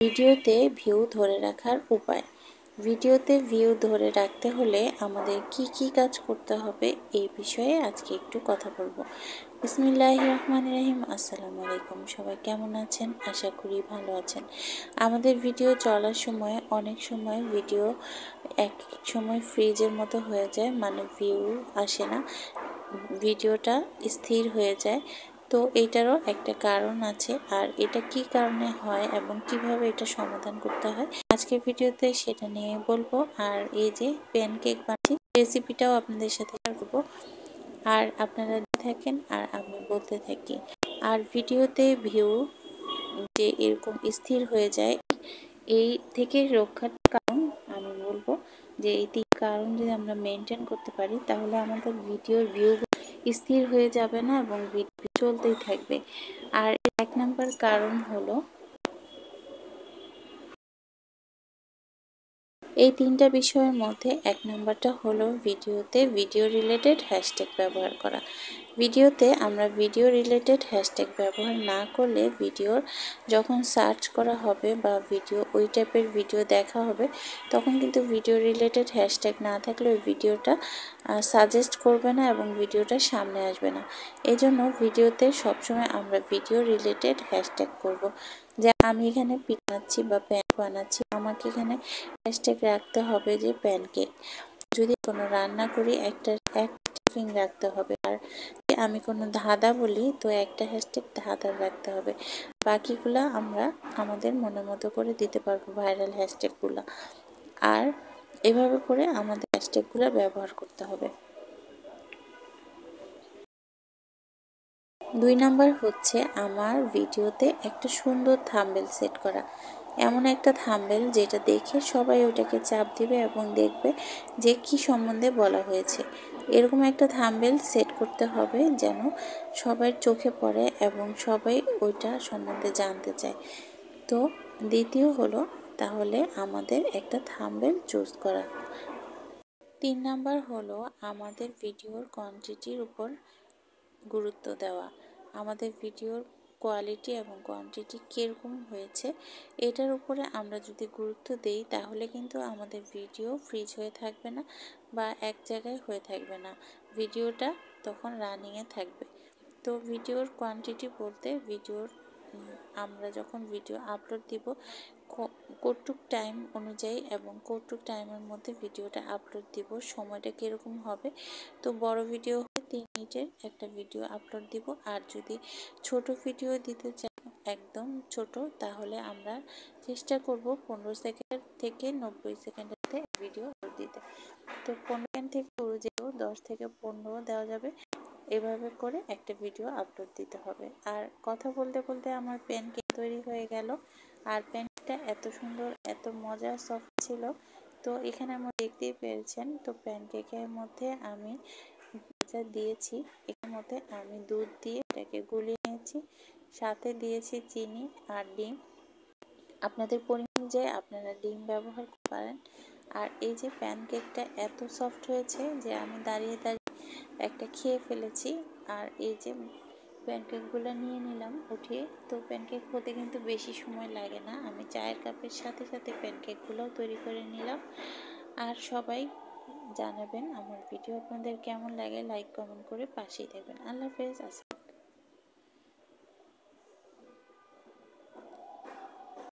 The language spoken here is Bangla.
ভিডিওতে ভিউ ধরে রাখার উপায়। ভিডিওতে ভিউ ধরে রাখতে হলে আমাদের কি কি কাজ করতে হবে এই বিষয়ে আজকে একটু কথা বলবো। বিসমিল্লাহির রহমানির রহিম। আসসালামু আলাইকুম। সবাই কেমন আছেন? আশা করি ভালো আছেন। আমাদের ভিডিও চলার সময় অনেক সময় ভিডিও এক সময় ফ্রিজের মতো হয়ে যায়, মানে ভিউ আসে না, ভিডিওটা স্থির হয়ে যায়। তো এইটারও একটা কারণ আছে, আর এটা কি কারণে হয় এবং কিভাবে এটা সমাধান করতে হয় আজকের ভিডিওতে সেটা নিয়ে বলবো। আর এই যে প্যানকেক বানাচ্ছি রেসিপিটাও আপনাদের সাথে শেয়ার করবো, আর আপনারা থাকেন আর আমি বলতে থাকি। আর ভিডিওতে ভিউ যে এরকম স্থির হয়ে যায়, এই থেকে রক্ষার কারণ আমি বলবো যে এই তিন কারণ যদি আমরা মেনটেন করতে পারি তাহলে আমাদের ভিডিওর ভিউ স্থির হয়ে যাবে না এবং ভিডিও চলতেই থাকবে। আর এক নম্বর কারণ হলো, এই তিনটা বিষয়ের মধ্যে এক নম্বরটা হলো ভিডিওতে ভিডিও রিলেটেড হ্যাশট্যাগ ব্যবহার করা। ভিডিওতে আমরা ভিডিও রিলেটেড হ্যাশট্যাগ ব্যবহার না করলে ভিডিওর যখন সার্চ করা হবে বা ভিডিও ওই টাইপের ভিডিও দেখা হবে, তখন কিন্তু ভিডিও রিলেটেড হ্যাশট্যাগ না থাকলে ওই ভিডিওটা সাজেস্ট করবে না এবং ভিডিওটা সামনে আসবে না। এই জন্য ভিডিওতে সবসময় আমরা ভিডিও রিলেটেড হ্যাশট্যাগ করব। যে আমি এখানে বানাচ্ছি বা প্যান বানাচ্ছি, আমাকে এখানে হ্যাশট্যাগ রাখতে হবে যে প্যানকেক। যদি কোনো রান্না করি একটা হ্যাশট্যাগ রাখতে হবে। আর আমি কোনো ধাঁধা বলি তো একটা হ্যাশট্যাগ ধাঁধা রাখতে হবে। বাকিগুলা আমরা আমাদের মনের মতো করে দিতে পারবো, ভাইরাল হ্যাশট্যাগুলো। আর এভাবে করে আমাদের হ্যাশট্যাগুলো ব্যবহার করতে হবে। 2 নাম্বার হচ্ছে আমার ভিডিওতে একটা সুন্দর থাম্বনেল সেট করা। এমন একটা থাম্বনেল যেটা দেখে সবাই ওটাকে চাপ দিবে এবং দেখবে যে কি সম্বন্ধে বলা হয়েছে। এরকম একটা থাম্বনেল সেট করতে হবে যেন সবার চোখে পড়ে এবং সবাই ওইটা সম্বন্ধে জানতে চায়। তো দ্বিতীয় হলো তাহলে আমাদের একটা থাম্বনেল চুজ করা। 3 নাম্বার হলো আমাদের ভিডিওর কোয়ান্টিটির উপর গুরুত্ব দেওয়া। আমাদের ভিডিওর কোয়ালিটি এবং কোয়ান্টিটি কীরকম হয়েছে এটার উপরে আমরা যদি গুরুত্ব দেই তাহলে কিন্তু আমাদের ভিডিও ফ্রিজ হয়ে থাকবে না বা এক জায়গায় হয়ে থাকবে না, ভিডিওটা তখন রানিংয়ে থাকবে। তো ভিডিওর কোয়ান্টিটি বলতে ভিডিওর আমরা যখন ভিডিও আপলোড দিব কতটুক টাইম অনুযায়ী এবং কতটুক টাইমের মধ্যে ভিডিওটা আপলোড দিব, সময়টা কীরকম হবে। তো বড় ভিডিও 3 মিনিটের একটা ভিডিও আপলোড দিব, আর যদি ছোট ভিডিও দিতে চাই একদম ছোট তাহলে আমরা চেষ্টা করব 15 সেকেন্ড থেকে 90 সেকেন্ডের ভিডিও দিতে। তো 15 সেকেন্ড থেকে শুরু যেও 10 থেকে 15 দেওয়া যাবে, এভাবে করে একটা ভিডিও আপলোড দিতে হবে। আর কথা বলতে বলতে আমার প্যানকেক তৈরি হয়ে গেল। আর প্যানকেকটা এত সুন্দর এত মজার সফট ছিল। তো এখানে আমরা দেখতেই পেরেছেন। তো প্যানকেকের মধ্যে আমি যা দিয়েছি, এর মধ্যে আমি দুধ দিয়ে এটাকে গুলিয়ে নিয়েছি, সাথে দিয়েছি চিনি আর ডিম। আপনাদের পরিমাণ অনুযায়ী আপনারা ডিম ব্যবহার করতে পারেন। আর এই যে প্যানকেকটা এত সফট হয়েছে যে আমি দাঁড়িয়ে দাঁড়িয়ে একটা খেয়ে ফেলেছি। আর এই যে প্যানকেকগুলো নিয়ে নিলাম উঠিয়ে। তো প্যানকেক হতে কিন্তু বেশি সময় লাগে না, আমি চায়ের কাপের সাথে সাথে প্যানকেকগুলোও তৈরি করে নিলাম। আর সবাই জানাবেন আমার ভিডিও আপনাদের কেমন লাগে, লাইক কমেন্ট করে পাশেই থাকবেন। আল্লাহ হাফেজ।